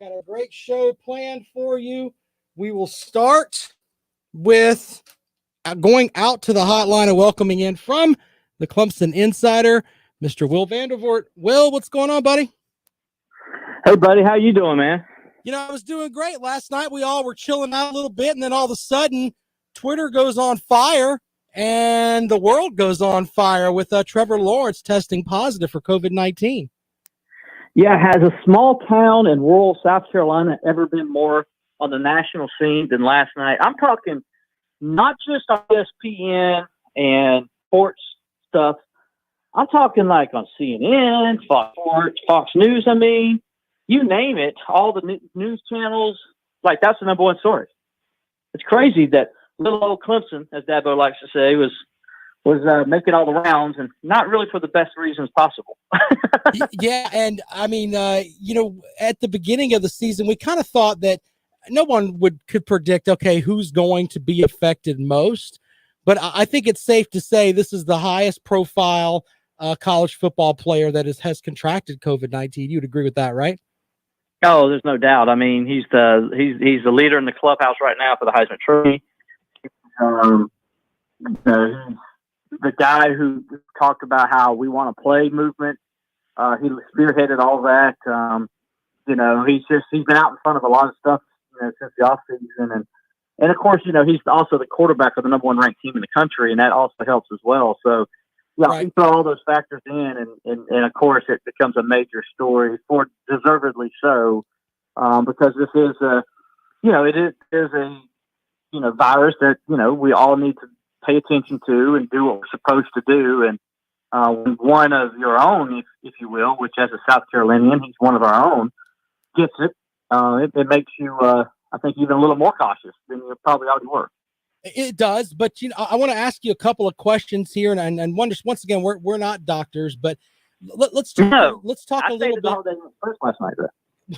Got a great show planned for you. We will start with going out to the hotline and welcoming in from the Clemson Insider, Mr. Will Vandervoort. Will, what's going on, buddy? Hey, buddy. How you doing, man? I was doing great last night. We all were chilling out a little bit, and then all of a sudden, Twitter goes on fire, and the world goes on fire with Trevor Lawrence testing positive for COVID-19. Yeah, has a small town in rural South Carolina ever been more on the national scene than last night? I'm talking not just on ESPN and sports stuff. I'm talking like on CNN, Fox Sports, Fox News. I mean, you name it, all the news channels, like that's the number one story. It's crazy that little old Clemson, as Dabo likes to say, was making all the rounds, and not really for the best reasons possible. Yeah, and I mean, at the beginning of the season, we kind of thought that no one could predict, okay, who's going to be affected most. But I think it's safe to say this is the highest profile college football player that has contracted COVID-19. You'd agree with that, right? Oh, there's no doubt. I mean, he's the leader in the clubhouse right now for the Heisman Trophy. The guy who talked about how we want to play movement. He spearheaded all that. He's been out in front of a lot of stuff since the offseason. And of course, he's also the quarterback of the number one ranked team in the country, and that also helps as well. So, yeah, right. You throw all those factors in, and of course, it becomes a major story, for deservedly so, because this is it is a virus that we all need to pay attention to and do what we're supposed to do. And when one of your own, if you will, which as a South Carolinian, he's one of our own, gets it, it makes you, I think, even a little more cautious than you probably already were. It does, but I want to ask you a couple of questions here, and once again, we're not doctors, but let's talk a little bit. First last night,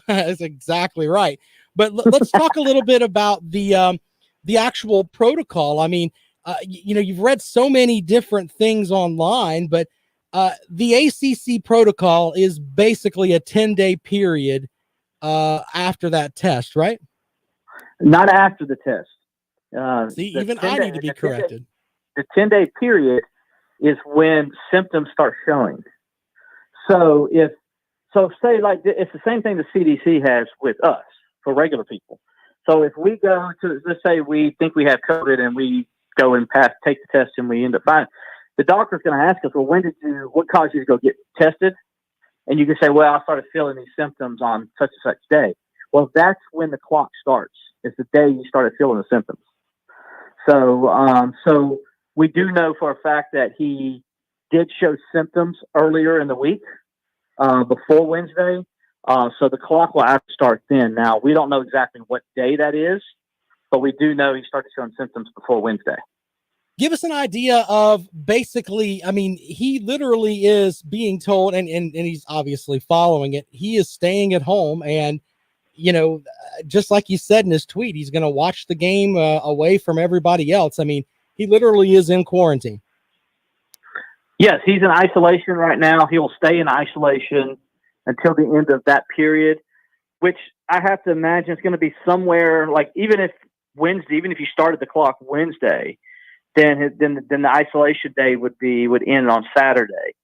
That's exactly right. But let's talk a little bit about the actual protocol. I mean, you've read so many different things online, but the ACC protocol is basically a 10-day period after that test, right? Not after the test. Even I need to be corrected. The 10-day period is when symptoms start showing. So say like it's the same thing the CDC has with us for regular people. So if we go to, let's say we think we have COVID and we go and take the test and we end up fine, the doctor's going to ask us, well, what caused you to go get tested? And you can say, well, I started feeling these symptoms on such and such day. Well, that's when the clock starts. It's the day you started feeling the symptoms. So we do know for a fact that he did show symptoms earlier in the week, before Wednesday. So the clock will have to start then. Now, we don't know exactly what day that is, but we do know he started showing symptoms before Wednesday. Give us an idea of basically, I mean, he literally is being told, and he's obviously following it. He is staying at home, and, just like you said in his tweet, he's going to watch the game away from everybody else. I mean, he literally is in quarantine. Yes, he's in isolation right now. He will stay in isolation until the end of that period, which I have to imagine is going to be somewhere like even if you started the clock Wednesday, then the isolation day would end on Saturday.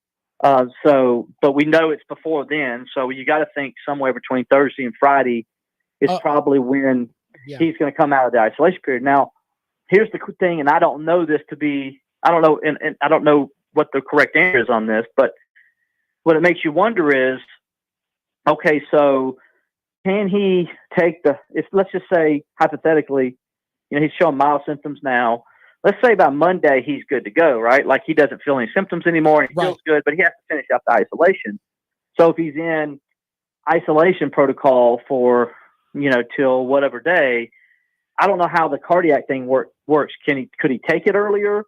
But we know it's before then, so you got to think somewhere between Thursday and Friday is probably when he's going to come out of the isolation period. Now, here's the thing, and I don't know this to be, I don't know, and I don't know what the correct answer is on this, but what it makes you wonder is, okay, so can he take let's just say hypothetically, he's showing mild symptoms now. Let's say by Monday he's good to go, right? Like he doesn't feel any symptoms anymore and he feels good, but he has to finish up the isolation. So if he's in isolation protocol for, till whatever day, I don't know how the cardiac thing works. Could he take it earlier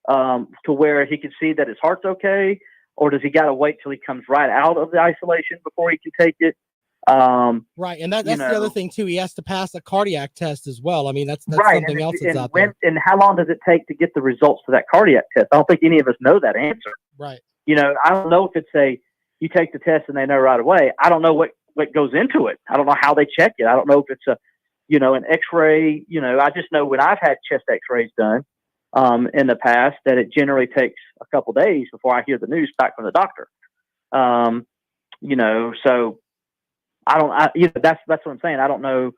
to where he can see that his heart's okay? Or does he got to wait till he comes right out of the isolation before he can take it? Right, and that's the other thing too. He has to pass a cardiac test as well. I mean, that's right. Something else that's out there. And how long does it take to get the results for that cardiac test? I don't think any of us know that answer. Right. I don't know if it's you take the test and they know right away. I don't know what what goes into it. I don't know how they check it. I don't know if it's an X-ray. I just know when I've had chest X-rays done in the past that it generally takes a couple days before I hear the news back from the doctor. So that's what I'm saying. I don't know.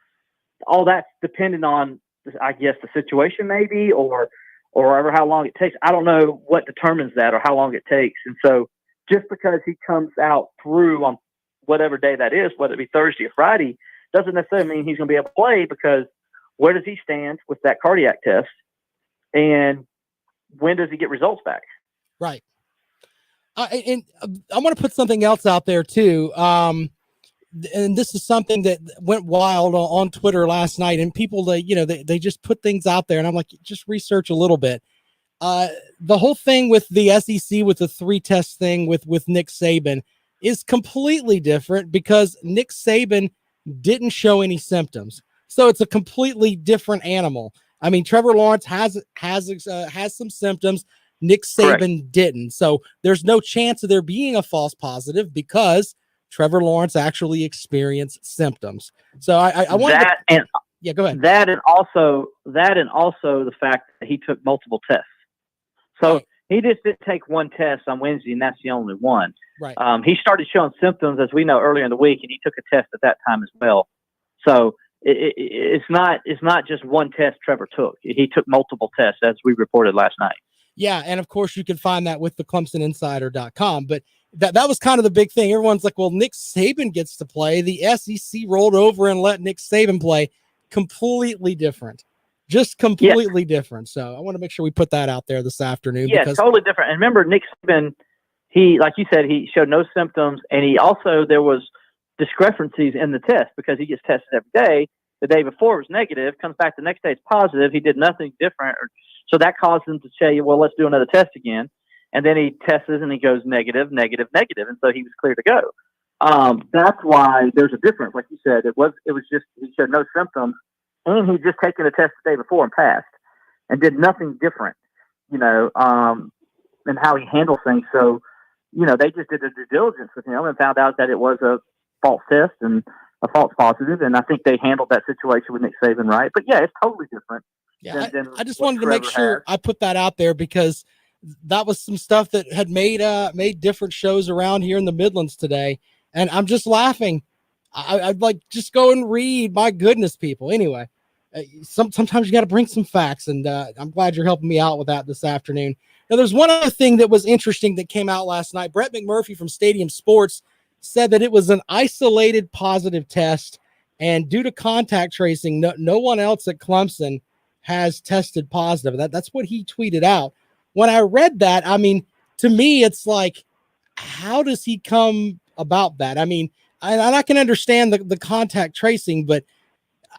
All that's dependent on, I guess, the situation maybe, or ever how long it takes. I don't know what determines that or how long it takes. And so just because he comes out through on whatever day that is, whether it be Thursday or Friday, doesn't necessarily mean he's going to be able to play, because where does he stand with that cardiac test? And when does he get results back? Right. And I want to put something else out there too. And this is something that went wild on Twitter last night, and people, they just put things out there, and I'm like, just research a little bit. The whole thing with the SEC, with the 3-test thing with Nick Saban, is completely different because Nick Saban didn't show any symptoms. So it's a completely different animal. I mean, Trevor Lawrence has some symptoms. Nick Saban Correct. didn't. So there's no chance of there being a false positive because Trevor Lawrence actually experienced symptoms. So I wanted that, to, and yeah, go ahead. That and also the fact that he took multiple tests. So he just didn't take one test on Wednesday, and that's the only one. Right. He started showing symptoms, as we know, earlier in the week, and he took a test at that time as well. So it's not just one test Trevor took. He took multiple tests, as we reported last night. Yeah, and of course you can find that with the ClemsonInsider.com. But that was kind of the big thing. Everyone's like, well, Nick Saban gets to play. The SEC rolled over and let Nick Saban play. Completely different. Just completely different. So I want to make sure we put that out there this afternoon. Yeah, totally different. And remember, Nick Saban, he, like you said, he showed no symptoms, and there was discrepancies in the test because he gets tested every day. The day before it was negative, comes back the next day it's positive. He did nothing different. So that caused him to say, well, let's do another test again. And then he tests and he goes negative, negative, negative. And so he was clear to go. That's why there's a difference. Like you said, it was just, he showed no symptoms, and he'd just taken a test the day before and passed and did nothing different, in how he handles things. So, they just did their due diligence with him and found out that it was a false test and a false positive. And I think they handled that situation with Nick Saban right. But yeah, it's totally different. Yeah, I just wanted to make sure I put that out there because that was some stuff that had made different shows around here in the Midlands today. And I'm just laughing. I'd like just go and read. My goodness, people. Anyway, sometimes you got to bring some facts, and I'm glad you're helping me out with that this afternoon. Now, there's one other thing that was interesting that came out last night. Brett McMurphy from Stadium Sports said that it was an isolated positive test, and due to contact tracing, no one else at Clemson has tested positive. That's what he tweeted out. When I read that, I mean, to me, it's like, how does he come about that? I mean, I can understand the contact tracing, but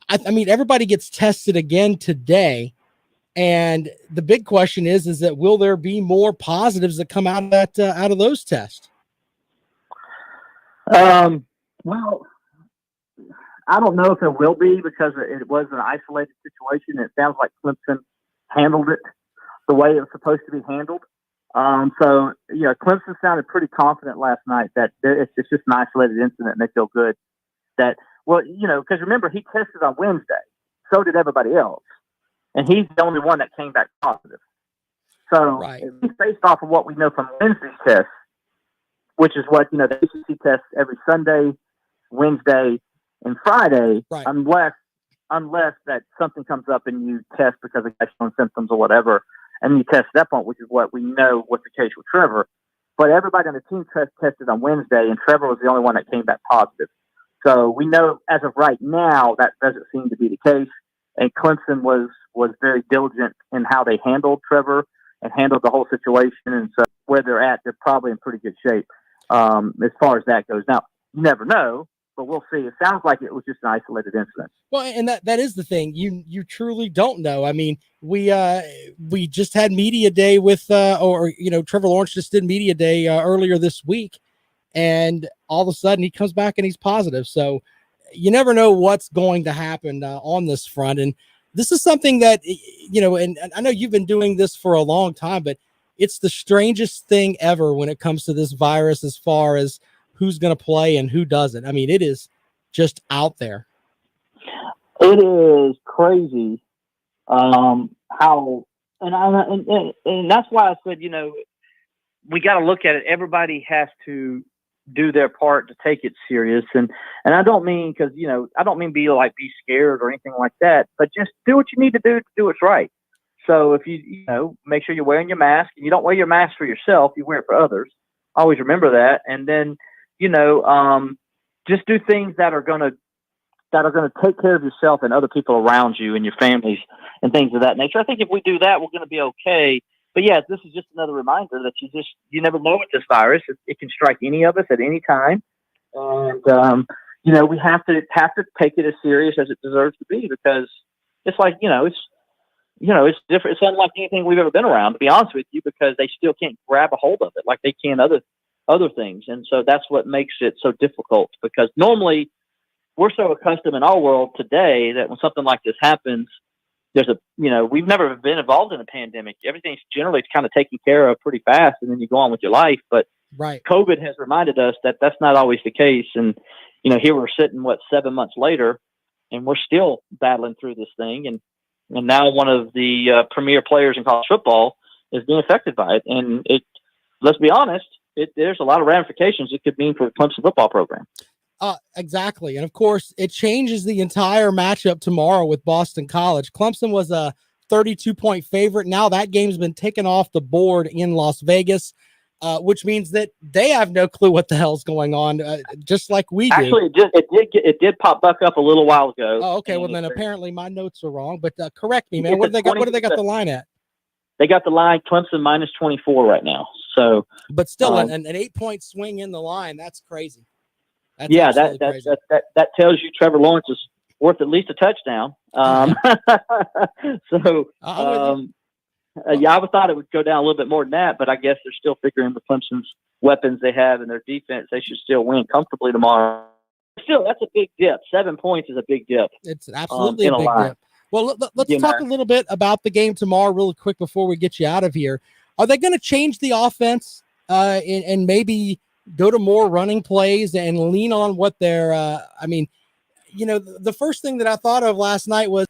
I mean, everybody gets tested again today. And the big question is that will there be more positives that come out of that, out of those tests? Well, I don't know if it will be because it was an isolated situation. It sounds like Clemson handled it the way it was supposed to be handled. So, Clemson sounded pretty confident last night that it's just an isolated incident and they feel good. That, well, because remember, he tested on Wednesday. So did everybody else. And he's the only one that came back positive. So, based off of what we know from Wednesday's test, which is what, the ACC tests every Sunday, Wednesday, and Friday, unless that something comes up and you test because of showing symptoms or whatever, and you test at that point, which is what we know was the case with Trevor. But everybody on the team tested on Wednesday, and Trevor was the only one that came back positive. So we know as of right now that doesn't seem to be the case. And Clemson was very diligent in how they handled Trevor and handled the whole situation. And so where they're at, they're probably in pretty good shape as far as that goes. Now, you never know, but we'll see. It sounds like it was just an isolated incident. Well, and that is the thing. You truly don't know. I mean, we just had media day with Trevor Lawrence just did media day earlier this week, and all of a sudden he comes back and he's positive. So you never know what's going to happen on this front. And this is something that, and I know you've been doing this for a long time, but it's the strangest thing ever when it comes to this virus, as far as who's going to play and who doesn't. I mean, it is just out there. It is crazy how, and that's why I said, we got to look at it. Everybody has to do their part to take it serious. And I don't mean, because, I don't mean be scared or anything like that, but just do what you need to do what's right. So if you make sure you're wearing your mask, and you don't wear your mask for yourself, you wear it for others. Always remember that. And then, just do things that are going to take care of yourself and other people around you and your families and things of that nature. I think if we do that, we're going to be okay. But yeah, this is just another reminder that you never know with this virus. It can strike any of us at any time. And, we have to take it as serious as it deserves to be, because it's like, it's different. It's unlike anything we've ever been around, to be honest with you, because they still can't grab a hold of it like they can other things. And so that's what makes it so difficult, because normally we're so accustomed in our world today that when something like this happens, we've never been involved in a pandemic. Everything's generally kind of taken care of pretty fast, and then you go on with your life. But right. COVID has reminded us that that's not always the case. And, here we're sitting, 7 months later, and we're still battling through this thing. And now one of the premier players in college football is being affected by it. And let's be honest, there's a lot of ramifications it could mean for the Clemson football program. Exactly. And of course, it changes the entire matchup tomorrow with Boston College. Clemson was a 32-point favorite. Now that game's been taken off the board in Las Vegas, which means that they have no clue what the hell's going on, just like we do. Actually, it did pop back up a little while ago. Oh, okay. Well, then apparently my notes are wrong, but correct me, man. What do they got the line at? They got the line Clemson minus 24 right now. So, but still an 8-point swing in the line. That's crazy. That's that tells you Trevor Lawrence is worth at least a touchdown. I thought it would go down a little bit more than that, but I guess they're still figuring with Clemson's weapons they have and their defense, they should still win comfortably tomorrow. Still, that's a big dip. 7 points is a big dip. It's absolutely a big dip. Well, let's talk a little bit about the game tomorrow really quick before we get you out of here. Are they going to change the offense and maybe go to more running plays and lean on what they're the first thing that I thought of last night was,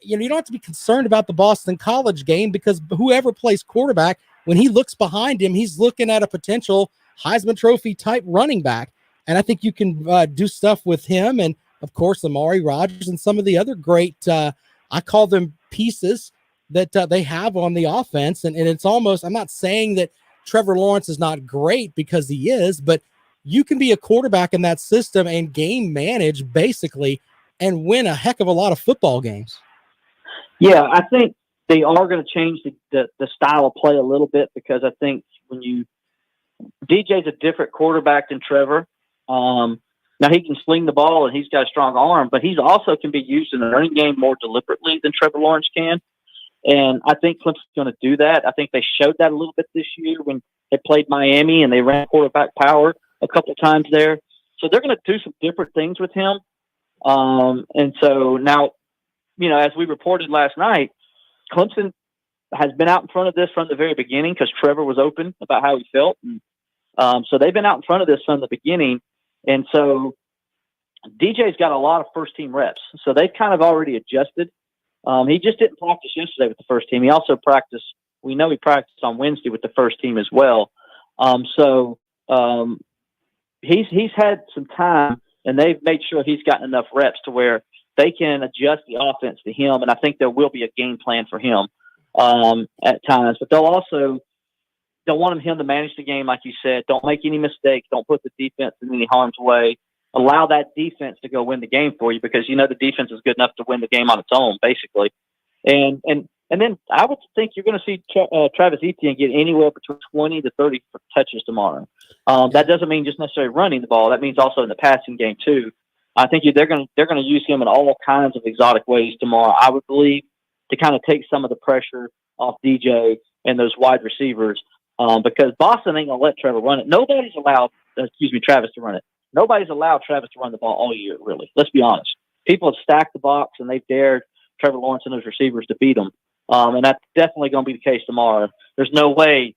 you don't have to be concerned about the Boston College game, because whoever plays quarterback, when he looks behind him, he's looking at a potential Heisman Trophy type running back. And I think you can do stuff with him. And of course, Amari Rodgers and some of the other great, I call them pieces that they have on the offense. And it's almost, I'm not saying that Trevor Lawrence is not great, because he is, but you can be a quarterback in that system and game manage basically and win a heck of a lot of football games. Yeah, I think they are going to change the style of play a little bit, because I think DJ's a different quarterback than Trevor. Now he can sling the ball and he's got a strong arm, but he's also can be used in the running game more deliberately than Trevor Lawrence can. And I think Clemson's going to do that. I think they showed that a little bit this year when they played Miami and they ran quarterback power a couple of times there. So they're going to do some different things with him. And so now, as we reported last night, Clemson has been out in front of this from the very beginning, because Trevor was open about how he felt. And, so they've been out in front of this from the beginning. And so DJ's got a lot of first-team reps. So they've kind of already adjusted. He just didn't practice yesterday with the first team. He also practiced. We know he practiced on Wednesday with the first team as well. He's had some time, and they've made sure he's gotten enough reps to where they can adjust the offense to him. And I think there will be a game plan for him at times. But they'll want him to manage the game, like you said. Don't make any mistakes. Don't put the defense in any harm's way. Allow that defense to go win the game for you, because the defense is good enough to win the game on its own, basically. And then I would think you're going to see Travis Etienne get anywhere between 20 to 30 touches tomorrow. That doesn't mean just necessarily running the ball. That means also in the passing game too. I think they're going to use him in all kinds of exotic ways tomorrow, I would believe, to kind of take some of the pressure off DJ and those wide receivers, because Boston ain't going to let Trevor run it. Nobody's allowed, Travis to run it. Nobody's allowed Travis to run the ball all year, really. Let's be honest. People have stacked the box, and they've dared Trevor Lawrence and those receivers to beat them. And that's definitely going to be the case tomorrow. There's no way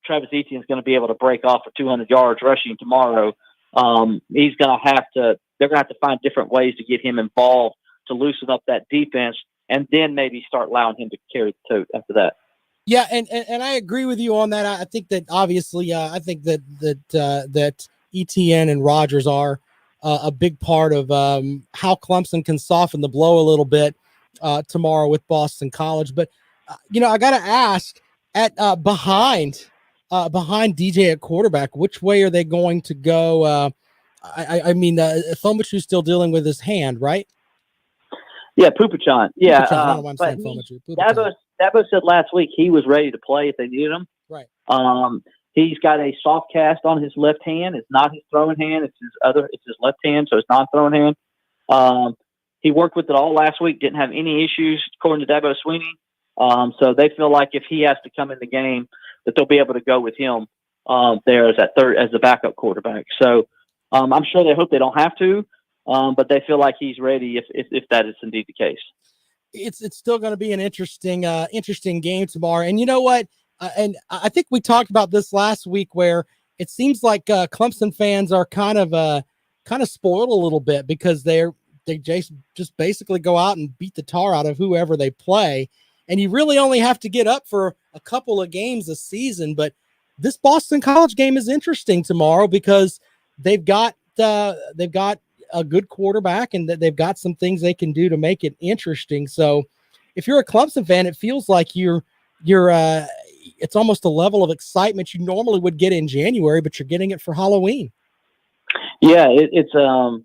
Travis Etienne is going to be able to break off for 200 yards rushing tomorrow He's going to have to. They're going to have to find different ways to get him involved to loosen up that defense, and then maybe start allowing him to carry the tote after that. Yeah, and I agree with you on that. I think that obviously, I think that ETN and Rogers are a big part of how Clemson can soften the blow a little bit tomorrow with Boston College. But I got to ask, at behind DJ at quarterback, which way are they going to go? I mean, Fomachu's still dealing with his hand, right? Yeah, Pupachan. Yeah, I don't know why I'm saying Fomachu. Dabo said last week he was ready to play if they needed him. Right. He's got a soft cast on his left hand. It's not his throwing hand. It's his left hand, so it's non-throwing hand. He worked with it all last week. Didn't have any issues, according to Dabo Sweeney. So they feel like if he has to come in the game, that they'll be able to go with him there as the backup quarterback. So I'm sure they hope they don't have to, but they feel like he's ready if that is indeed the case. It's still going to be an interesting game tomorrow. And you know what? And I think we talked about this last week, where it seems like Clemson fans are kind of spoiled a little bit because they just basically go out and beat the tar out of whoever they play. And you really only have to get up for a couple of games a season. But this Boston College game is interesting tomorrow because they've got a good quarterback, and that they've got some things they can do to make it interesting. So if you're a Clemson fan, it feels like it's almost a level of excitement you normally would get in January, but you're getting it for Halloween. Yeah, it's a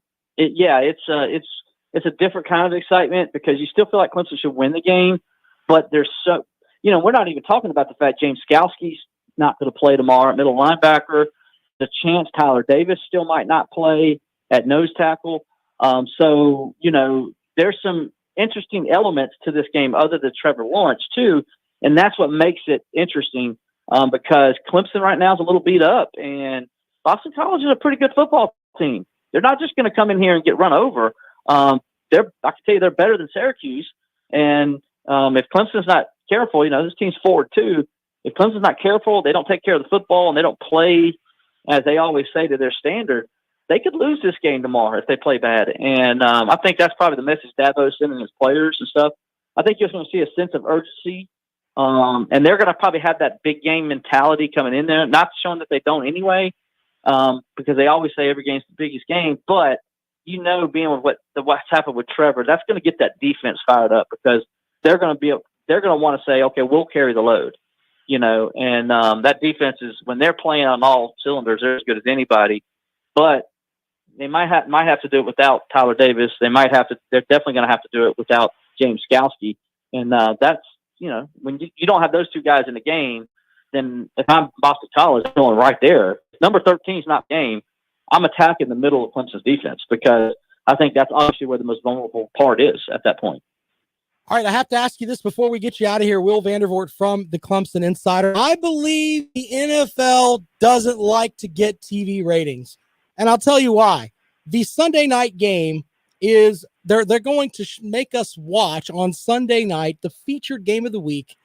different kind of excitement because you still feel like Clemson should win the game, but there's we're not even talking about the fact James Skalski's not going to play tomorrow at middle linebacker. The chance Tyler Davis still might not play at nose tackle. So there's some interesting elements to this game other than Trevor Lawrence too. And that's what makes it interesting because Clemson right now is a little beat up, and Boston College is a pretty good football team. They're not just going to come in here and get run over. I can tell you they're better than Syracuse. And if Clemson's not careful, this team's 4-2. If Clemson's not careful, they don't take care of the football, and they don't play, as they always say, to their standard, they could lose this game tomorrow if they play bad. And I think that's probably the message Dabo's sending his players and stuff. I think you're going to see a sense of urgency. And they're going to probably have that big game mentality coming in there, not showing that they don't anyway, because they always say every game's the biggest game. But being with what's happened with Trevor, that's going to get that defense fired up because they're going to want to say, okay, we'll carry the load, And that defense is, when they're playing on all cylinders, they're as good as anybody. But they might have to do it without Tyler Davis. They're definitely going to have to do it without James Skalski, and that's. When you don't have those two guys in the game, then if I'm Boston College, I'm going right there. If number 13 is not game, I'm attacking the middle of Clemson's defense because I think that's obviously where the most vulnerable part is at that point. All right, I have to ask you this before we get you out of here. Will Vandervoort from the Clemson Insider. I believe the NFL doesn't like to get TV ratings, and I'll tell you why. The Sunday night game is they're going to make us watch on Sunday night the featured game of the week,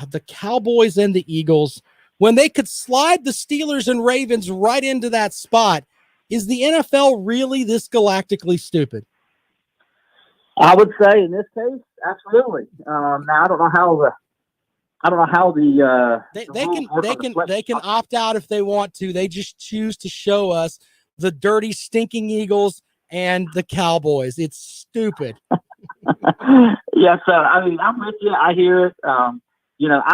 the Cowboys and the Eagles, when they could slide the Steelers and Ravens right into that spot. Is the NFL really this galactically stupid? I would say in this case, absolutely. Now I don't know how they can opt out if they want to. They just choose to show us the dirty, stinking Eagles and the Cowboys. It's stupid. Yeah, so I'm with you. I hear it. I'm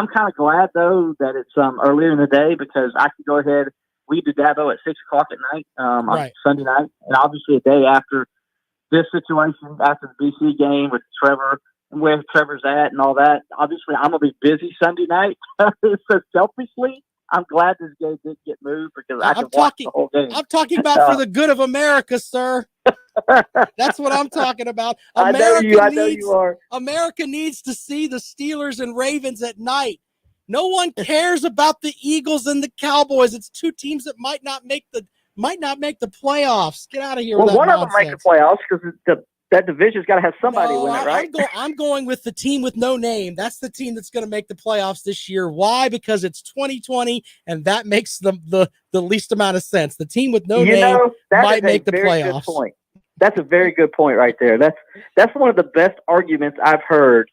kind of glad though that it's earlier in the day because I can go ahead. We do Dabo at 6:00 at night on Sunday night, and obviously a day after this situation, after the BC game with Trevor and where Trevor's at and all that. Obviously, I'm gonna be busy Sunday night. So selfishly, I'm glad this game didn't get moved because I can watch the whole game. I'm talking about for the good of America, sir. That's what I'm talking about. I know you are. America needs to see the Steelers and Ravens at night. No one cares about the Eagles and the Cowboys. It's two teams that might not make the playoffs. Get out of here. Well, with that one nonsense. of them make the playoffs because that division's got to have somebody win it, right? I'm going with the team with no name. That's the team that's going to make the playoffs this year. Why? Because it's 2020, and that makes the least amount of sense. The team with no name might make the playoffs. Good point. That's a very good point right there. That's one of the best arguments I've heard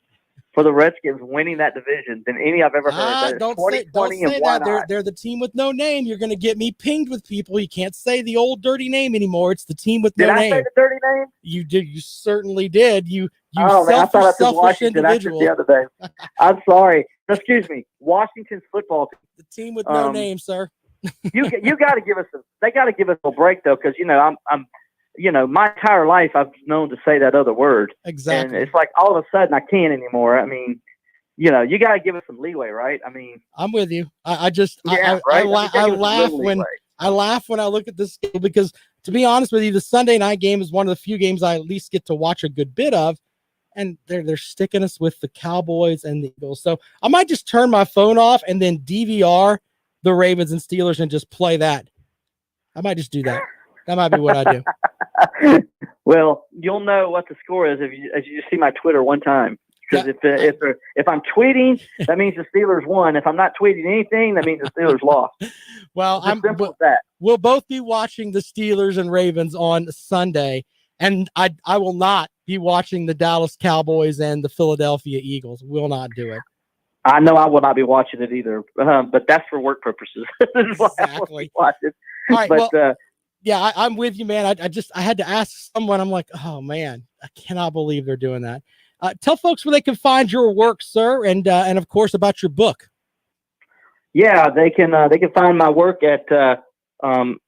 for the Redskins winning that division than any I've ever heard. Don't say that. They're the team with no name. You're going to get me pinged with people. You can't say the old dirty name anymore. It's the team with no name. Did I say the dirty name? You did. You certainly did. You selfish, I thought I Washington individual. The other day. I'm sorry. Excuse me. Washington's football team. The team with no name, sir. you got to give us they got to give us a break though, because I'm my entire life I've known to say that other word. Exactly. And it's like all of a sudden I can't anymore. I mean, you got to give us some leeway, right? I mean, I'm with you. I laugh when I look at this game because, to be honest with you, the Sunday night game is one of the few games I at least get to watch a good bit of, and they're sticking us with the Cowboys and the Eagles. So I might just turn my phone off and then DVR the Ravens and Steelers and just play that. I might just do that. That might be what I do. Well, you'll know what the score is if you just see my Twitter one time. Because if I'm tweeting, that means the Steelers won. If I'm not tweeting anything, that means the Steelers lost. Well, we'll both be watching the Steelers and Ravens on Sunday, and I will not be watching the Dallas Cowboys and the Philadelphia Eagles. Will not do it. I know I will not be watching it either, but that's for work purposes. Exactly. Watch it. All right, but yeah, I'm with you, man. I had to ask someone. I'm like, oh man, I cannot believe they're doing that. Tell folks where they can find your work, sir, and of course about your book. Yeah, they can find my work at the Clemson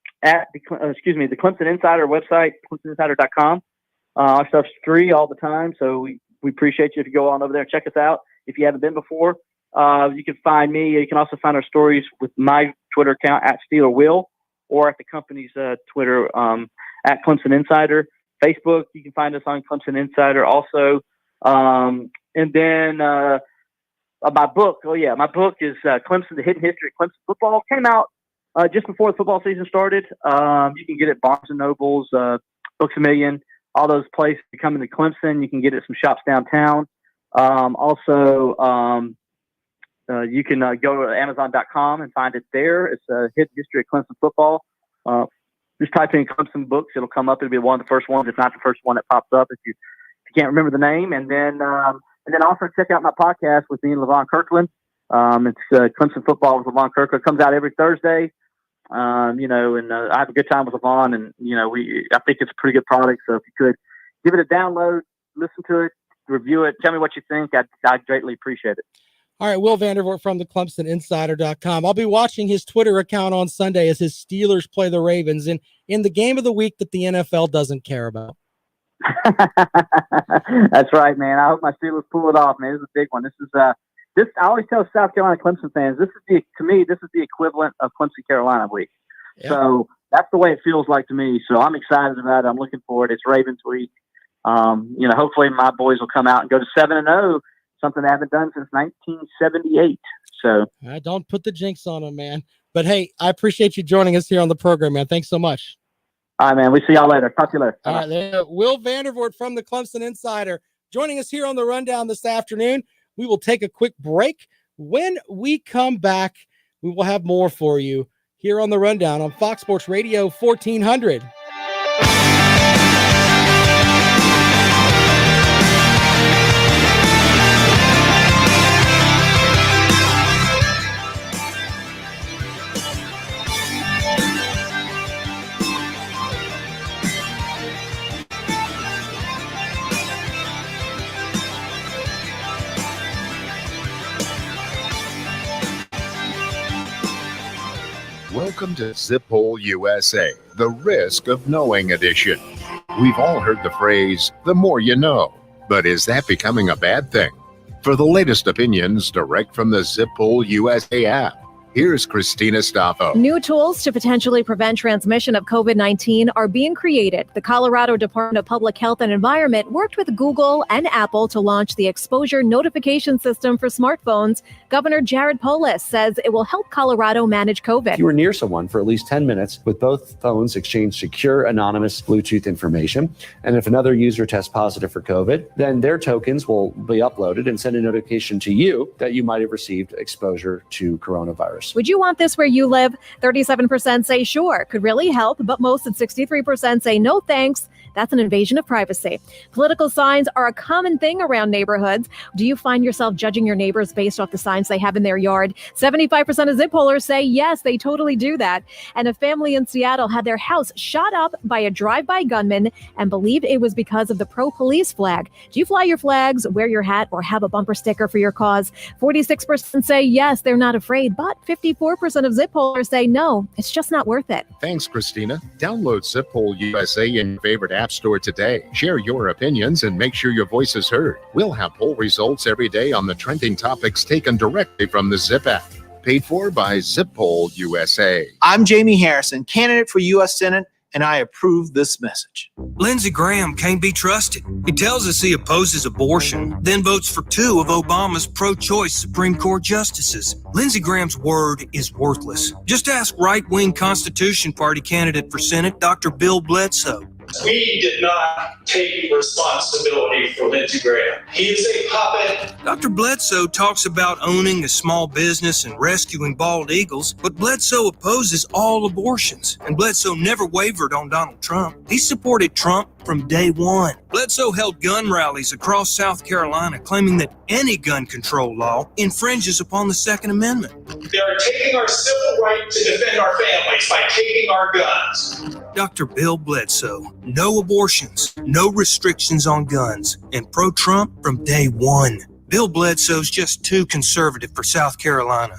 Insider website, ClemsonInsider.com. Our stuff's free all the time, so we appreciate you if you go on over there and check us out. If you haven't been before, you can find me. You can also find our stories with my Twitter account at SteelerWill, or at the company's Twitter at Clemson Insider. Facebook, you can find us on Clemson Insider also. And then my book. Oh yeah, my book is Clemson: The Hidden History of Clemson Football. Came out just before the football season started. You can get it at Barnes and Nobles, Books A Million, all those places. You come into Clemson, you can get it at some shops downtown. Also, you can go to Amazon.com and find it there. It's a Hidden History of Clemson Football. Just type in Clemson books; it'll come up. It'll be one of the first ones, if not the first one that pops up. If you can't remember the name, and then also check out my podcast with me and Levon Kirkland. It's Clemson Football with Levon Kirkland. It comes out every Thursday. I have a good time with Levon, and I think it's a pretty good product. So if you could give it a download, listen to it, review it, tell me what you think, I'd greatly appreciate it. All right, Will Vandervoort from the ClemsonInsider.com. I'll be watching his Twitter account on Sunday as his Steelers play the Ravens in the game of the week that the NFL doesn't care about. That's right, man. I hope my Steelers pull it off, man. This is a big one. This I always tell South Carolina Clemson fans, this is the equivalent of Clemson Carolina week. Yeah. So that's the way it feels like to me. So I'm excited about it. I'm looking forward. It's Ravens week. Hopefully my boys will come out and go to 7-0, something they haven't done since 1978. So don't put the jinx on them, man. But hey, I appreciate you joining us here on the program, man. Thanks so much. All right, man. We see y'all later. Talk to you later. All right, Will Vandervoort from the Clemson Insider joining us here on the Rundown this afternoon. We will take a quick break. When we come back, we will have more for you here on the Rundown on Fox Sports Radio 1400. Welcome to Zip Hole USA, the Risk of Knowing edition. We've all heard the phrase, the more you know, but is that becoming a bad thing? For the latest opinions direct from the Zip Hole USA app, Here's Christina Staffo. New tools to potentially prevent transmission of COVID-19 are being created. The Colorado Department of Public Health and Environment worked with Google and Apple to launch the exposure notification system for smartphones. Governor Jared Polis says it will help Colorado manage COVID. If you were near someone for at least 10 minutes with both phones exchange secure anonymous Bluetooth information, and if another user tests positive for COVID, then their tokens will be uploaded and send a notification to you that you might have received exposure to coronavirus. Would you want this where you live? 37% say sure, could really help, but most at 63% say no thanks. That's an invasion of privacy. Political signs are a common thing around neighborhoods. Do you find yourself judging your neighbors based off the signs they have in their yard? 75% of Zip pollers say yes, they totally do that. And a family in Seattle had their house shot up by a drive-by gunman and believed it was because of the pro-police flag. Do you fly your flags, wear your hat, or have a bumper sticker for your cause? 46% say yes, they're not afraid, but 54% of Zip pollers say no, it's just not worth it. Thanks, Christina. Download Zip Poll USA in your favorite app store today. Share your opinions and make sure your voice is heard. We'll have poll results every day on the trending topics taken directly from the Zip app. Paid for by Zip Poll USA. I'm Jamie Harrison, candidate for U.S. Senate, and I approve this message. Lindsey Graham can't be trusted. He tells us he opposes abortion, then votes for 2 of Obama's pro-choice Supreme Court justices. Lindsey Graham's word is worthless. Just ask right-wing Constitution Party candidate for Senate, Dr. Bill Bledsoe. We did not take responsibility for Lindsey Graham. He is a puppet. Dr. Bledsoe talks about owning a small business and rescuing bald eagles, but Bledsoe opposes all abortions, and Bledsoe never wavered on Donald Trump. He supported Trump from day one. Bledsoe held gun rallies across South Carolina, claiming that any gun control law infringes upon the Second Amendment. They are taking our civil right to defend our families by taking our guns. Dr. Bill Bledsoe, no abortions, no restrictions on guns, and pro-Trump from day one. Bill Bledsoe's just too conservative for South Carolina.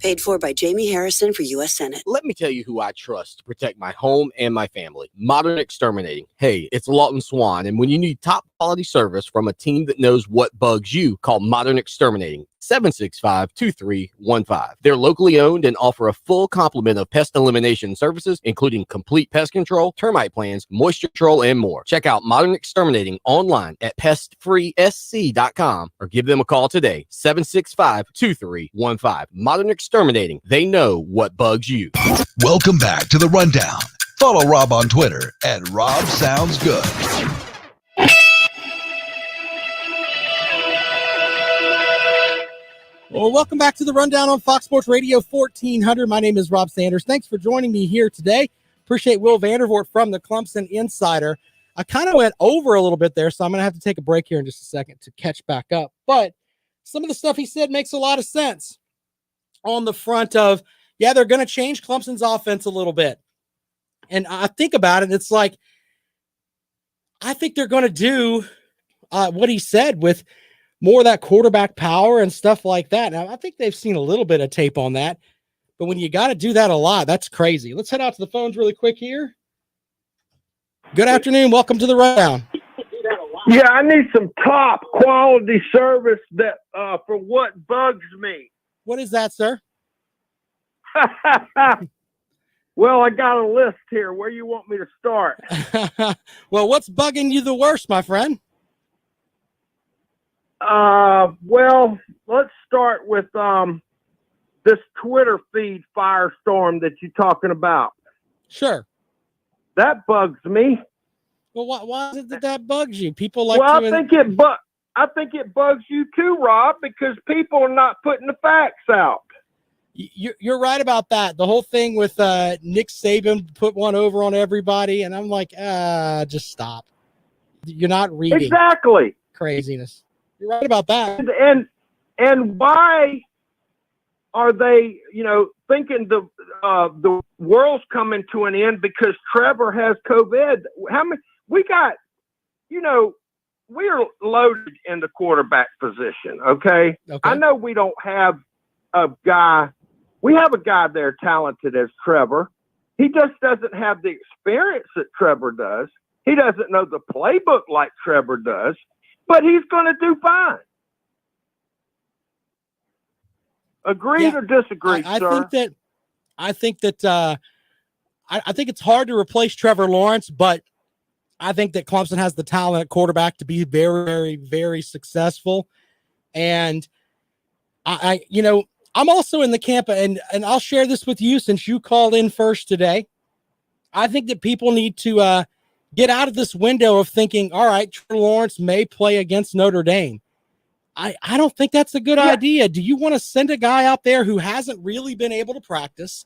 Paid for by Jamie Harrison for U.S. Senate. Let me tell you who I trust to protect my home and my family. Modern Exterminating. Hey, it's Lawton Swan, and when you need top quality service from a team that knows what bugs you, call Modern Exterminating. 765-2315. They're locally owned and offer a full complement of pest elimination services, including complete pest control, termite plans, moisture control, and more. Check out Modern Exterminating online at pestfreesc.com or give them a call today, 765-2315. Modern Exterminating. They know what bugs you. Welcome back to The Rundown. Follow Rob on Twitter at Rob Sounds Good. Well, welcome back to the Rundown on Fox Sports Radio 1400. My name is Rob Sanders. Thanks for joining me here today. Appreciate Will Vandervoort from the Clemson Insider. I kind of went over a little bit there, so I'm going to have to take a break here in just a second to catch back up. But some of the stuff he said makes a lot of sense on the front of, yeah, they're going to change Clemson's offense a little bit. And I think about it, it's like, I think they're going to do what he said with more of that quarterback power and stuff like that. Now, I think they've seen a little bit of tape on that, but when you got to do that a lot, that's crazy. Let's head out to the phones really quick here. Good afternoon. Welcome to the Rundown. Yeah, I need some top quality service that for what bugs me. What is that, sir? Well, I got a list here. Where you want me to start? Well, what's bugging you the worst, my friend? Well, let's start with this Twitter feed firestorm that you're talking about. Sure. That bugs me. Well, why is it that bugs you? People like I think it bugs you too, Rob, because people are not putting the facts out. You're right about that. The whole thing with Nick Saban put one over on everybody, and I'm like, just stop. You're not reading. Exactly. Craziness. You're right about that. And why are they, thinking the world's coming to an end because Trevor has COVID? How many we got? We are loaded in the quarterback position. Okay. I know we don't have a guy. We have a guy there talented as Trevor. He just doesn't have the experience that Trevor does. He doesn't know the playbook like Trevor does. But he's going to do fine. Agreed or disagreed, I sir? I think it's hard to replace Trevor Lawrence, but I think that Clemson has the talent at quarterback to be very, very, very successful. And I'm also in the camp, and I'll share this with you since you called in first today. I think that people need to get out of this window of thinking, all right, Trevor Lawrence may play against Notre Dame. I don't think that's a good idea. Do you want to send a guy out there who hasn't really been able to practice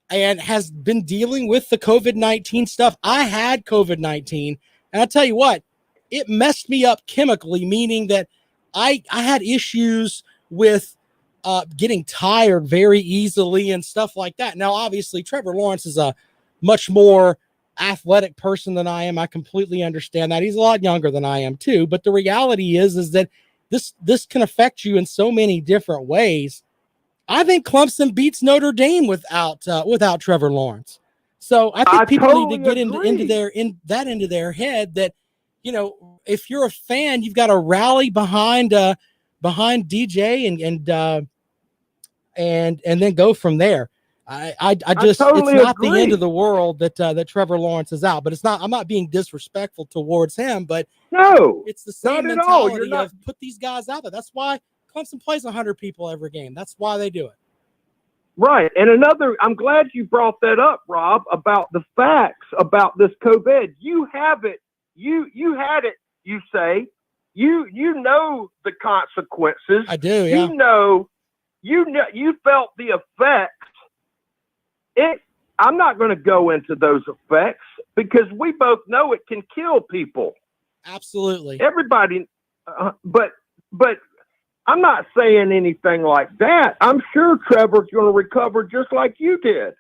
and has been dealing with the COVID-19 stuff? I had COVID-19, and I'll tell you what, it messed me up chemically, meaning that I had issues with getting tired very easily and stuff like that. Now, obviously, Trevor Lawrence is a much more athletic person than I am. I completely understand that. He's a lot younger than I am too. But the reality is that this can affect you in so many different ways. I think Clemson beats Notre Dame without Trevor Lawrence. So I think people totally need to get agree. into their head that, if you're a fan, you've got to rally behind DJ and then go from there. I just totally it's not agree. the end of the world that Trevor Lawrence is out, but it's not. I'm not being disrespectful towards him, but No, it's the same not at all. mentality You're not. of put these guys out there. That's why Clemson plays 100 people every game. That's why they do it. Right. And I'm glad you brought that up, Rob, about the facts about this COVID. You have it. You had it, you say. You know the consequences. I do, yeah. You felt the effects. I'm not going to go into those effects because we both know it can kill people. Absolutely. Everybody, but I'm not saying anything like that. I'm sure Trevor's going to recover just like you did.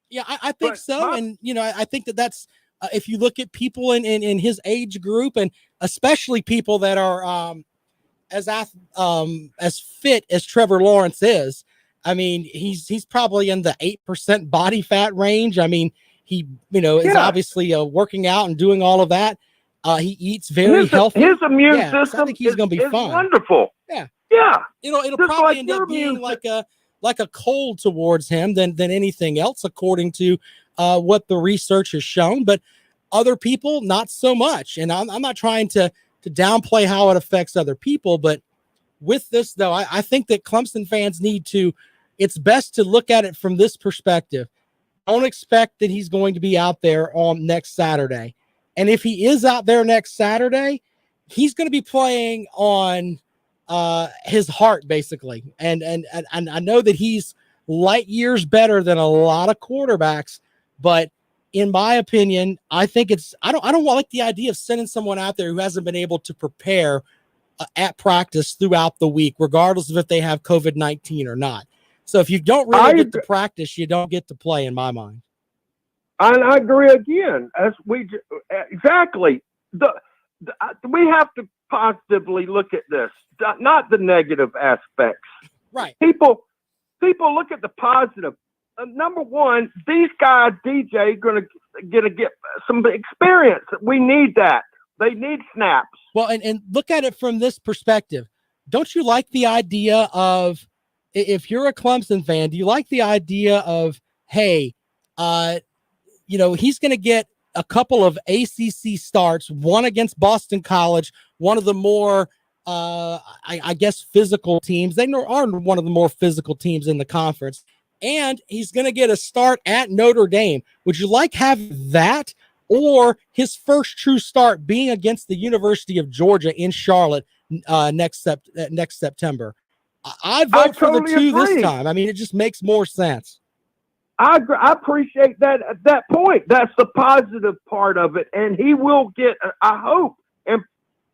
Yeah, I think so. And, I think that's if you look at people in his age group, and especially people that are as fit as Trevor Lawrence is, I mean, he's probably in the 8% body fat range. I mean, he, is obviously working out and doing all of that. He eats very healthy. His immune system system I think he's going to be fine. Wonderful. Yeah. Yeah. It'll Just probably like end up being like a cold towards him than anything else, according to what the research has shown. But other people, not so much. And I'm not trying to downplay how it affects other people, but with this, though, I think that Clemson fans it's best to look at it from this perspective. Don't expect that he's going to be out there on next Saturday. And if he is out there next Saturday, he's going to be playing on his heart, basically. And I know that he's light years better than a lot of quarterbacks, but in my opinion, I think I don't like the idea of sending someone out there who hasn't been able to prepare at practice throughout the week, regardless of if they have COVID-19 or not. So if you don't really get to practice, you don't get to play, in my mind. And I agree again. Exactly. We have to positively look at this, not the negative aspects. Right. People look at the positive. Number one, these guys, DJ, going to get some experience. We need that. They need snaps. Well, and look at it from this perspective. Don't you like the idea of, if you're a Clemson fan, do you like the idea of, hey, he's going to get a couple of ACC starts, one against Boston College, one of the more, I guess, physical teams. They are one of the more physical teams in the conference. And he's going to get a start at Notre Dame. Would you like having that, or his first true start being against the University of Georgia in Charlotte next September? I vote for the two this time. I mean, it just makes more sense. I appreciate that at that point. That's the positive part of it. And he will get, I hope, and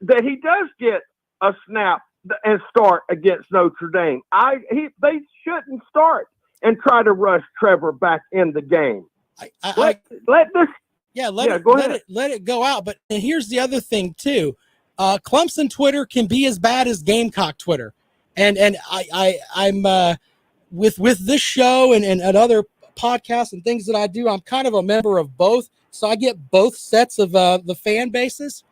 that he does get a snap and start against Notre Dame. They shouldn't start and try to rush Trevor back in the game. Let it go out. But and here's the other thing too. Clemson Twitter can be as bad as Gamecock Twitter. And I'm with this show and other podcasts and things that I do, I'm kind of a member of both. So I get both sets of the fan bases.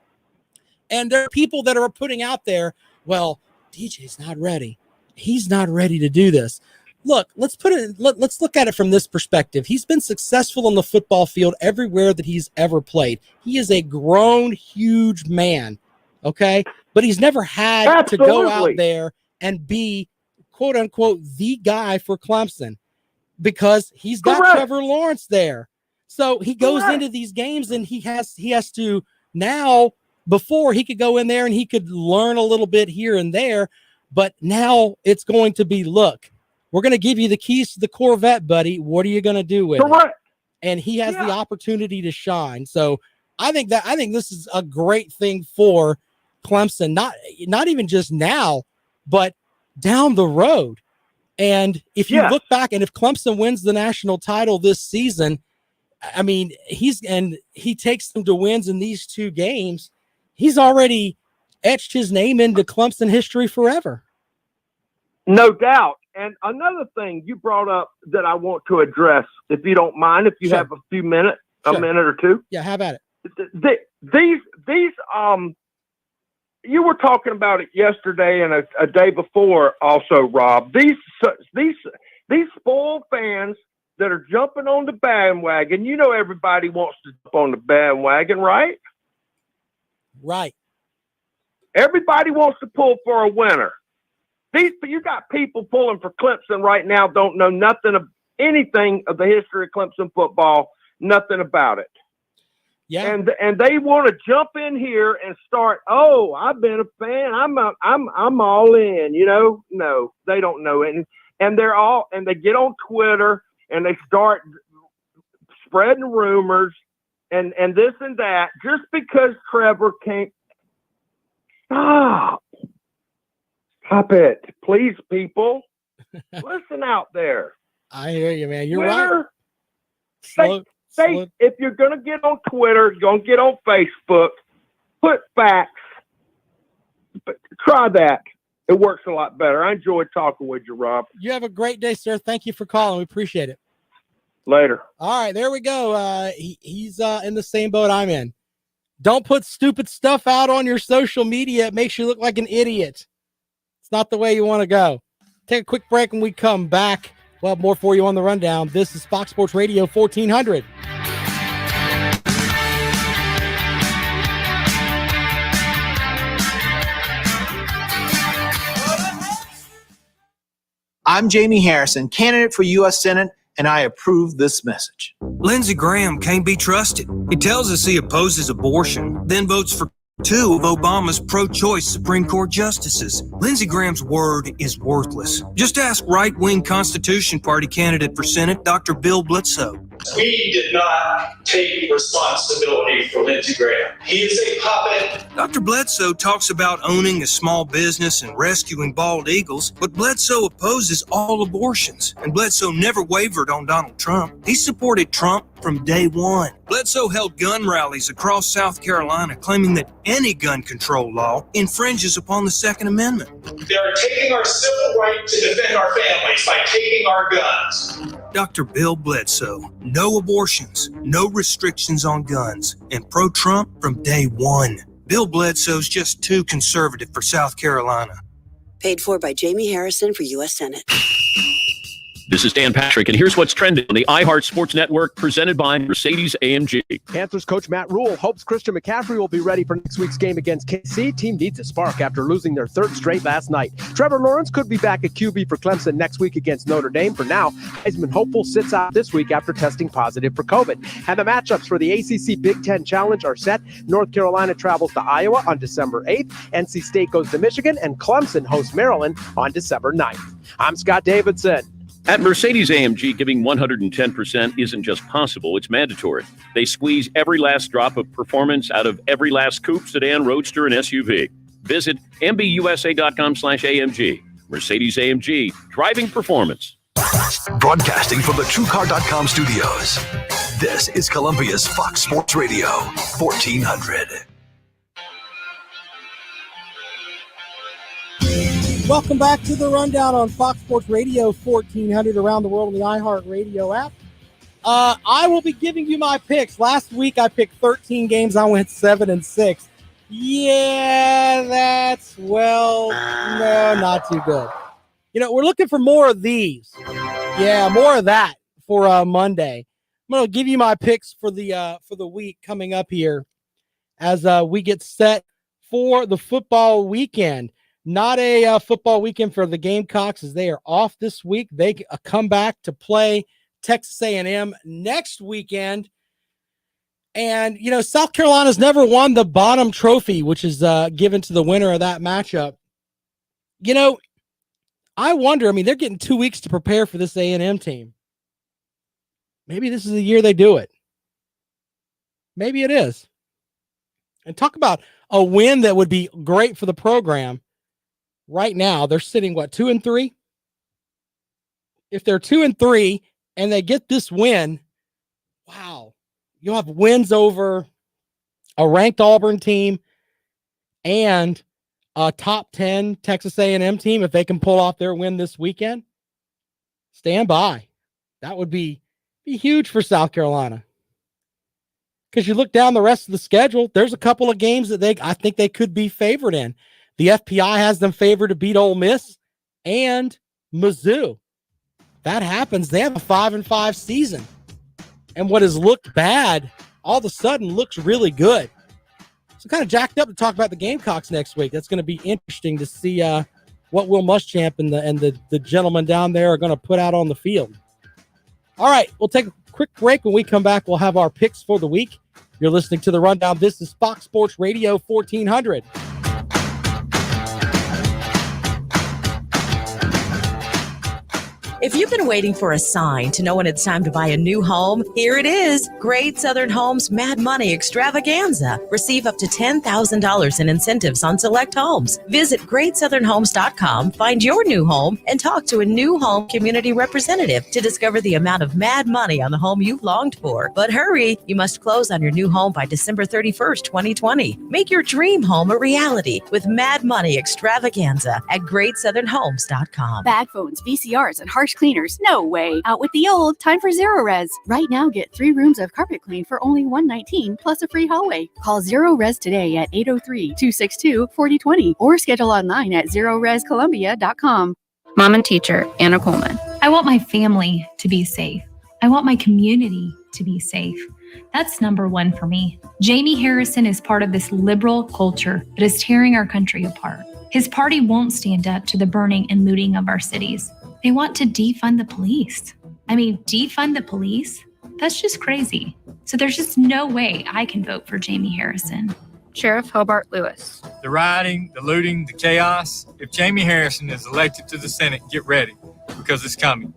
And there are people that are putting out there, well, DJ's not ready. He's not ready to do this. look, let's look at it from this perspective. He's been successful on the football field everywhere that he's ever played. He is a grown, huge man, okay? But he's never had to go out there and be, quote unquote, the guy for Clemson because he's got Trevor Lawrence there. So he goes into these games and he has to now, before he could go in there and he could learn a little bit here and there, but now it's going to be, look, we're going to give you the keys to the Corvette, buddy. What are you going to do with it? And he has the opportunity to shine. So I think this is a great thing for Clemson, not even just now, but down the road. And if you look back, and if Clemson wins the national title this season, I mean, he takes them to wins in these two games, he's already etched his name into Clemson history forever. No doubt. And another thing you brought up that I want to address, if you don't mind, if you have a few minutes, a minute or two. Yeah, have at it. These you were talking about it yesterday and a day before also, Rob. These spoiled fans that are jumping on the bandwagon, you know, everybody wants to jump on the bandwagon, right? Right. Everybody wants to pull for a winner. You got people pulling for Clemson right now, don't know nothing of anything of the history of Clemson football, nothing about it. Yeah. And they want to jump in here and start, oh, I've been a fan. I'm all in, you know? No, they don't know it. And they get on Twitter and they start spreading rumors and this and that just because Trevor can't. Stop it, please, people. Listen out there. I hear you, man. You're right. If you're going to get on Twitter, you're going to get on Facebook, put facts. But try that. It works a lot better. I enjoyed talking with you, Rob. You have a great day, sir. Thank you for calling. We appreciate it. Later. All right, there we go. He's in the same boat I'm in. Don't put stupid stuff out on your social media. It makes you look like an idiot. It's not the way you want to go. Take a quick break when we come back. We'll have more for you on the rundown. This is Fox Sports Radio 1400. I'm Jamie Harrison, candidate for U.S. Senate, and I approve this message. Lindsey Graham can't be trusted. He tells us he opposes abortion, then votes for two of Obama's pro-choice Supreme Court justices. Lindsey Graham's word is worthless. Just ask right-wing Constitution Party candidate for Senate, Dr. Bill Bledsoe. We did not take responsibility for Lindsey Graham. He is a puppet. Dr. Bledsoe talks about owning a small business and rescuing bald eagles, but Bledsoe opposes all abortions, and Bledsoe never wavered on Donald Trump. He supported Trump from day one. Bledsoe held gun rallies across South Carolina claiming that any gun control law infringes upon the Second Amendment. They are taking our civil right to defend our families by taking our guns. Dr. Bill Bledsoe, no abortions, no restrictions on guns, and pro-Trump from day one. Bill Bledsoe's just too conservative for South Carolina. Paid for by Jamie Harrison for U.S. Senate. This is Dan Patrick, and here's what's trending on the iHeart Sports Network, presented by Mercedes-AMG. Panthers coach Matt Rule hopes Christian McCaffrey will be ready for next week's game against KC. Team needs a spark after losing their third straight last night. Trevor Lawrence could be back at QB for Clemson next week against Notre Dame. For now, Heisman hopeful sits out this week after testing positive for COVID. And the matchups for the ACC Big Ten Challenge are set. North Carolina travels to Iowa on December 8th. NC State goes to Michigan, and Clemson hosts Maryland on December 9th. I'm Scott Davidson. At Mercedes-AMG, giving 110% isn't just possible, it's mandatory. They squeeze every last drop of performance out of every last coupe, sedan, roadster, and SUV. Visit MBUSA.com/AMG. Mercedes-AMG, driving performance. Broadcasting from the TrueCar.com studios. This is Columbia's Fox Sports Radio 1400. Welcome back to the Rundown on Fox Sports Radio 1400 around the world on the iHeart Radio app. I will be giving you my picks. Last week I picked 13 games. I went 7-6. Yeah, no, not too good. we're looking for more of these. Yeah, more of that for Monday. I'm going to give you my picks for the week coming up here as we get set for the football weekend. Not a football weekend for the Gamecocks as they are off this week. They come back to play Texas A&M next weekend. And, South Carolina's never won the bottom trophy, which is given to the winner of that matchup. I wonder, they're getting 2 weeks to prepare for this A&M team. Maybe this is the year they do it. Maybe it is. And talk about a win that would be great for the program. Right now, they're sitting, 2-3? If they're 2-3 and they get this win, wow, you'll have wins over a ranked Auburn team and a top 10 Texas A&M team if they can pull off their win this weekend. Stand by. That would be huge for South Carolina. Because you look down the rest of the schedule, there's a couple of games that I think they could be favored in. The FPI has them favored to beat Ole Miss and Mizzou. That happens. They have a 5-5 season. And what has looked bad all of a sudden looks really good. So kind of jacked up to talk about the Gamecocks next week. That's going to be interesting to see what Will Muschamp and the gentlemen down there are going to put out on the field. All right, we'll take a quick break. When we come back, we'll have our picks for the week. You're listening to The Rundown. This is Fox Sports Radio 1400. If you've been waiting for a sign to know when it's time to buy a new home, here it is. Great Southern Homes Mad Money Extravaganza. Receive up to $10,000 in incentives on select homes. Visit GreatSouthernHomes.com, find your new home, and talk to a new home community representative to discover the amount of mad money on the home you've longed for. But hurry, you must close on your new home by December 31st, 2020. Make your dream home a reality with Mad Money Extravaganza at GreatSouthernHomes.com. Bad phones, VCRs, and harsh cleaners. No way. Out with the old. Time for Zero Res. Right now, get 3 rooms of carpet clean for only $119 plus a free hallway. Call Zero Res today at 803-262-4020 or schedule online at ZeroResColumbia.com. Mom and teacher, Anna Coleman. I want my family to be safe. I want my community to be safe. That's number one for me. Jamie Harrison is part of this liberal culture that is tearing our country apart. His party won't stand up to the burning and looting of our cities. They want to defund the police. Defund the police? That's just crazy. So there's just no way I can vote for Jamie Harrison. Sheriff Hobart Lewis. The rioting, the looting, the chaos. If Jamie Harrison is elected to the Senate, get ready, because it's coming.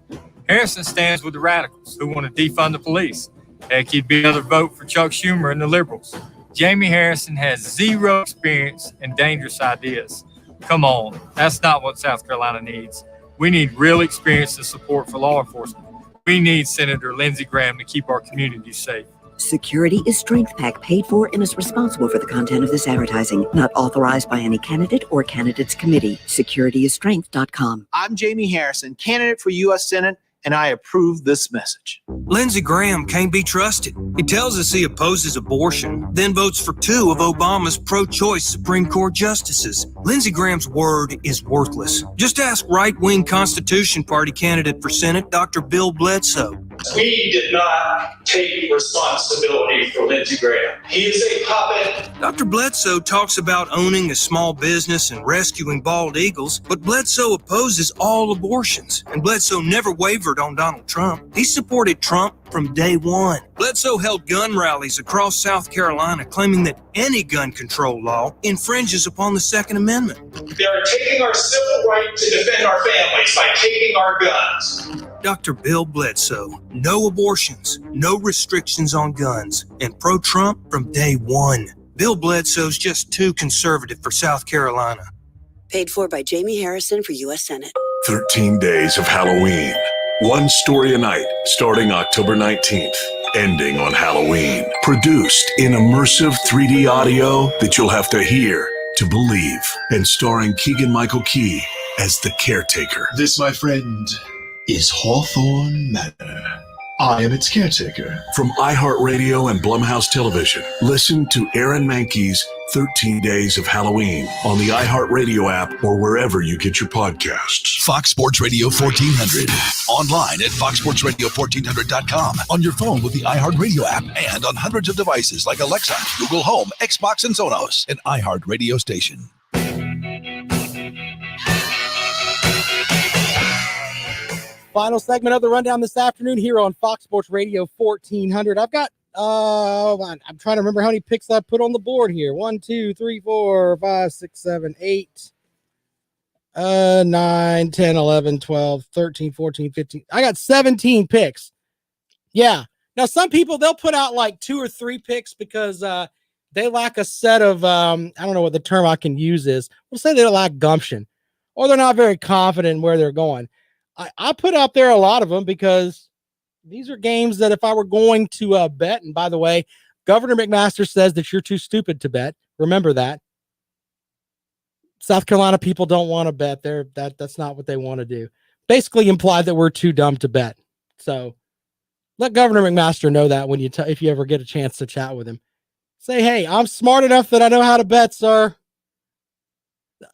Harrison stands with the radicals who want to defund the police. Heck, he'd be another vote for Chuck Schumer and the liberals. Jamie Harrison has zero experience and dangerous ideas. Come on, that's not what South Carolina needs. We need real experience and support for law enforcement. We need Senator Lindsey Graham to keep our communities safe. Security is Strength Pack, paid for and is responsible for the content of this advertising. Not authorized by any candidate or candidates committee. SecurityIsStrength.com. I'm Jamie Harrison, candidate for U.S. Senate, and I approve this message. Lindsey Graham can't be trusted. He tells us he opposes abortion, then votes for 2 of Obama's pro-choice Supreme Court justices. Lindsey Graham's word is worthless. Just ask right-wing Constitution Party candidate for Senate, Dr. Bill Bledsoe. We did not take responsibility for Lindsey Graham. He is a puppet. Dr. Bledsoe talks about owning a small business and rescuing bald eagles, but Bledsoe opposes all abortions, and Bledsoe never wavered on Donald Trump. He supported Trump from day one. Bledsoe held gun rallies across South Carolina claiming that any gun control law infringes upon the Second Amendment. They are taking our civil right to defend our families by taking our guns. Dr. Bill Bledsoe, no abortions, no restrictions on guns, and pro-Trump from day one. Bill Bledsoe's just too conservative for South Carolina. Paid for by Jamie Harrison for U.S. Senate. 13 days of Halloween. One story a night, starting October 19th, ending on Halloween. Produced in immersive 3D audio that you'll have to hear to believe. And starring Keegan-Michael Key as the caretaker. This, my friend, is Hawthorne Manor. I am its caretaker. From iHeartRadio and Blumhouse Television, listen to Aaron Mankey's 13 Days of Halloween on the iHeartRadio app or wherever you get your podcasts. Fox Sports Radio 1400. Online at foxsportsradio1400.com. On your phone with the iHeartRadio app and on hundreds of devices like Alexa, Google Home, Xbox, and Sonos. An iHeartRadio station. Final segment of the rundown this afternoon here on Fox Sports Radio 1400. I've got, I'm trying to remember how many picks I put on the board here. 1, 2, 3, 4, 5, 6, 7, 8, 9, 10, 11, 12, 13, 14, 15. I got 17 picks. Yeah. Now, some people, they'll put out like 2 or 3 picks because they lack a set of, I don't know what the term I can use is. We'll say they lack gumption or they're not very confident in where they're going. I put out there a lot of them because these are games that if I were going to bet, and by the way, Governor McMaster says that you're too stupid to bet. Remember that. South Carolina people don't want to bet. That's not what they want to do. Basically implied that we're too dumb to bet. So let Governor McMaster know that when if you ever get a chance to chat with him. Say, hey, I'm smart enough that I know how to bet, sir.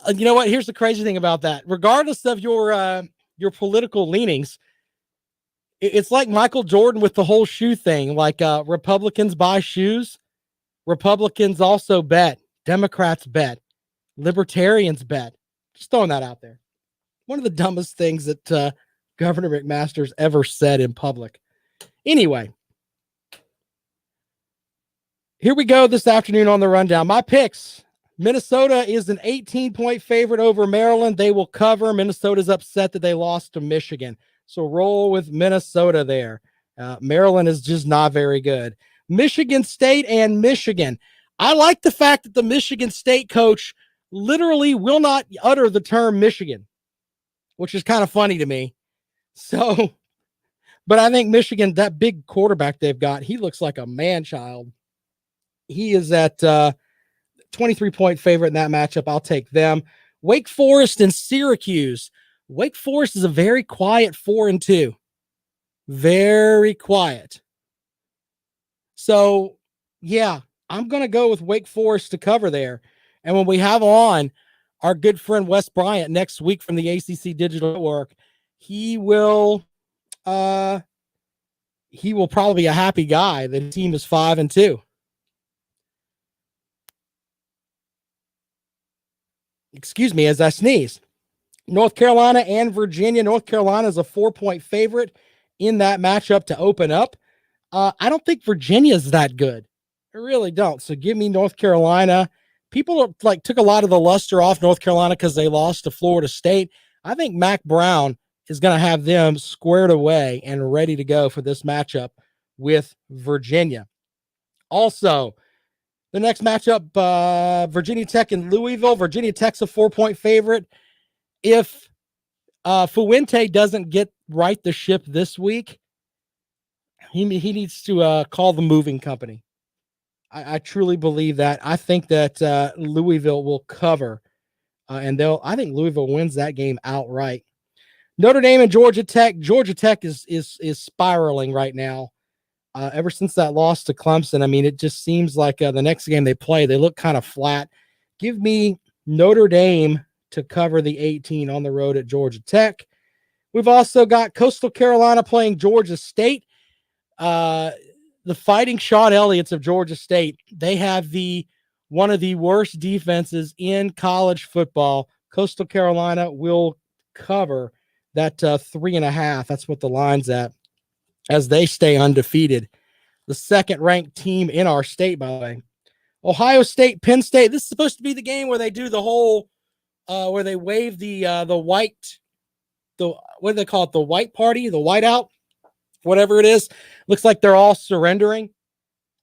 You know what? Here's the crazy thing about that. Regardless of your political leanings, it's like Michael Jordan with the whole shoe thing. Like Republicans buy shoes. Republicans also bet. Democrats bet. Libertarians bet. Just throwing that out there. One of the dumbest things that Governor McMaster's ever said in public. Anyway, here we go this afternoon on the rundown. My picks. Minnesota is an 18-point favorite over Maryland. They will cover. Minnesota's upset that they lost to Michigan. So roll with Minnesota there. Maryland is just not very good. Michigan State and Michigan. I like the fact that the Michigan State coach literally will not utter the term Michigan, which is kind of funny to me. So, but I think Michigan, that big quarterback they've got, he looks like a man-child. He is at 23-point favorite in that matchup. I'll take them. Wake Forest and Syracuse. Wake Forest is a very quiet 4-2. Very quiet. So, yeah, I'm going to go with Wake Forest to cover there. And when we have on our good friend Wes Bryant next week from the ACC Digital Network, he will probably be a happy guy. The team is 5-2. Excuse me as I sneeze. North Carolina and Virginia. North Carolina is a 4-point favorite in that matchup to open up. I don't think Virginia is that good. I really don't. So give me North Carolina. People took a lot of the luster off North Carolina because they lost to Florida State. I think Mac Brown is going to have them squared away and ready to go for this matchup with Virginia. Also, the next matchup, Virginia Tech and Louisville. Virginia Tech's a 4-point favorite. If Fuente doesn't get right the ship this week, he needs to call the moving company. I truly believe that. I think that Louisville will cover, and I think Louisville wins that game outright. Notre Dame and Georgia Tech. Georgia Tech is spiraling right now. Ever since that loss to Clemson, I mean, it just seems like the next game they play, they look kind of flat. Give me Notre Dame to cover the 18 on the road at Georgia Tech. We've also got Coastal Carolina playing Georgia State. The Fighting Sean Elliott's of Georgia State. They have one of the worst defenses in college football. Coastal Carolina will cover that 3.5. That's what the line's at, as they stay undefeated. The second-ranked team in our state, by the way. Ohio State, Penn State. This is supposed to be the game where they do the whole, where they wave the white, what do they call it? The white party, the whiteout, whatever it is. Looks like they're all surrendering.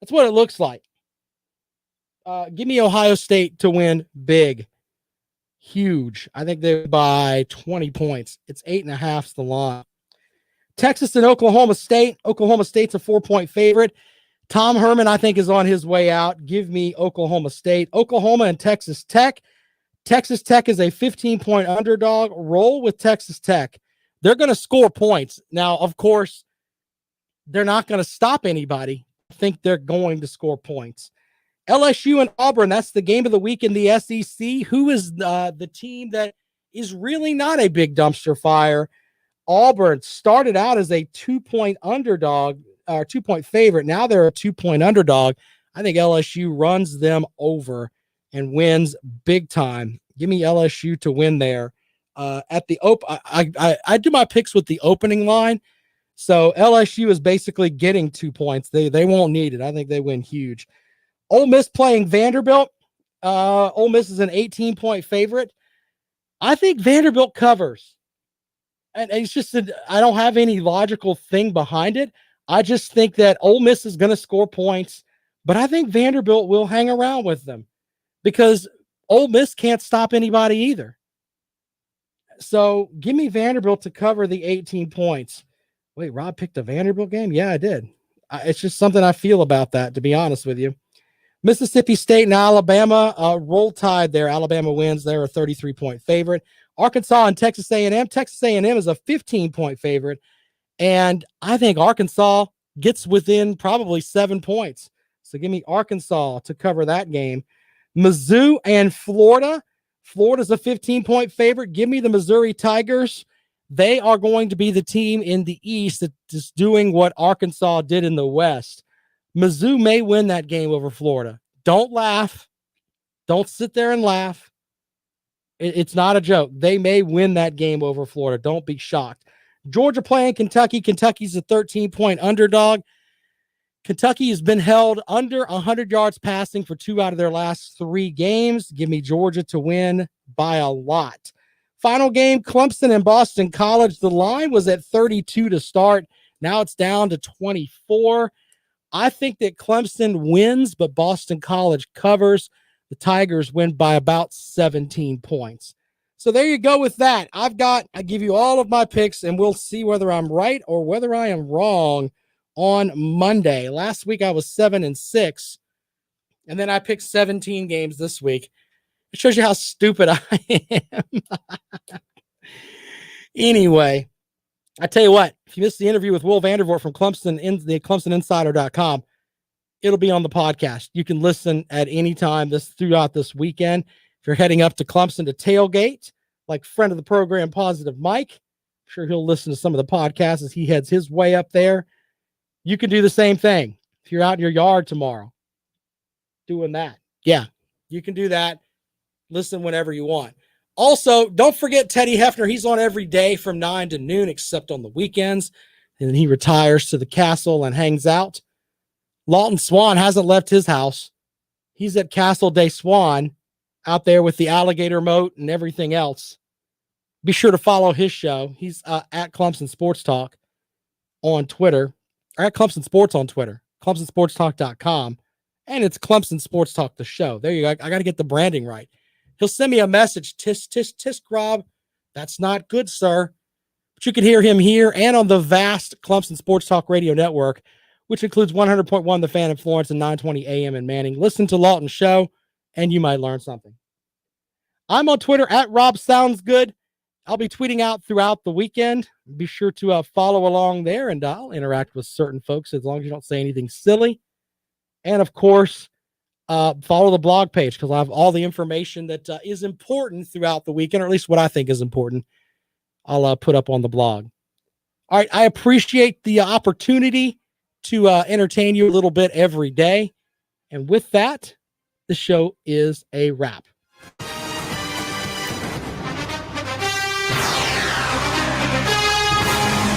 That's what it looks like. Give me Ohio State to win big. Huge. I think they're by 20 points. It's 8.5 the line. Texas and Oklahoma State. Oklahoma State's a 4-point favorite. Tom Herman, I think, is on his way out. Give me Oklahoma State. Oklahoma and Texas Tech. Texas Tech is a 15-point underdog. Roll with Texas Tech. They're going to score points. Now, of course, they're not going to stop anybody. I think they're going to score points. LSU and Auburn, that's the game of the week in the SEC. Who is the team that is really not a big dumpster fire? Auburn started out as a 2-point underdog, or 2-point favorite. Now they're a 2-point underdog. I think LSU runs them over and wins big time. Give me LSU to win there. At the I do my picks with the opening line. So LSU is basically getting 2 points. They won't need it. I think they win huge. Ole Miss playing Vanderbilt. Ole Miss is an 18-point favorite. I think Vanderbilt covers. And it's just that I don't have any logical thing behind it. I just think that Ole Miss is going to score points, but I think Vanderbilt will hang around with them because Ole Miss can't stop anybody either. So give me Vanderbilt to cover the 18 points. Wait, Rob picked a Vanderbilt game? Yeah, I did. It's just something I feel about that, to be honest with you. Mississippi State and Alabama, roll tide there. Alabama wins. They're a 33-point favorite. Arkansas and Texas A&M. Texas A&M is a 15-point favorite. And I think Arkansas gets within probably 7 points. So give me Arkansas to cover that game. Mizzou and Florida. Florida's a 15-point favorite. Give me the Missouri Tigers. They are going to be the team in the East that is doing what Arkansas did in the West. Mizzou may win that game over Florida. Don't laugh. Don't sit there and laugh. It's not a joke. They may win that game over Florida. Don't be shocked. Georgia playing Kentucky. Kentucky's a 13-point underdog. Kentucky has been held under 100 yards passing for 2 out of their last 3 games. Give me Georgia to win by a lot. Final game, Clemson and Boston College. The line was at 32 to start. Now it's down to 24. I think that Clemson wins, but Boston College covers. The Tigers win by about 17 points. So there you go with that. I give you all of my picks, and we'll see whether I'm right or whether I am wrong on Monday. Last week I was 7-6, and then I picked 17 games this week. It shows you how stupid I am. Anyway, I tell you what, if you missed the interview with Will Vandervoort from Clemson in the ClemsonInsider.com, it'll be on the podcast. You can listen at any time throughout this weekend. If you're heading up to Clemson to tailgate, like friend of the program, Positive Mike, I'm sure he'll listen to some of the podcasts as he heads his way up there. You can do the same thing. If you're out in your yard tomorrow doing that, yeah, you can do that. Listen whenever you want. Also, don't forget Teddy Hefner. He's on every day from 9 to noon, except on the weekends. And then he retires to the castle and hangs out. Lawton Swan hasn't left his house. He's at Castle Day Swan out there with the alligator moat and everything else. Be sure to follow his show. He's at Clemson Sports Talk on Twitter, or at Clemson Sports on Twitter, ClemsonSportsTalk.com. And it's Clemson Sports Talk, the show. There you go. I got to get the branding right. He'll send me a message. Tisk, tisk, tisk, Rob. That's not good, sir. But you can hear him here and on the vast Clemson Sports Talk Radio Network, which includes 100.1 The Fan in Florence and 920 AM in Manning. Listen to Lawton's show, and you might learn something. I'm on Twitter at Rob Sounds Good. I'll be tweeting out throughout the weekend. Be sure to follow along there, and I'll interact with certain folks as long as you don't say anything silly. And, of course, follow the blog page because I have all the information that is important throughout the weekend, or at least what I think is important. I'll put up on the blog. All right, I appreciate the opportunity to entertain you a little bit every day. And with that, the show is a wrap.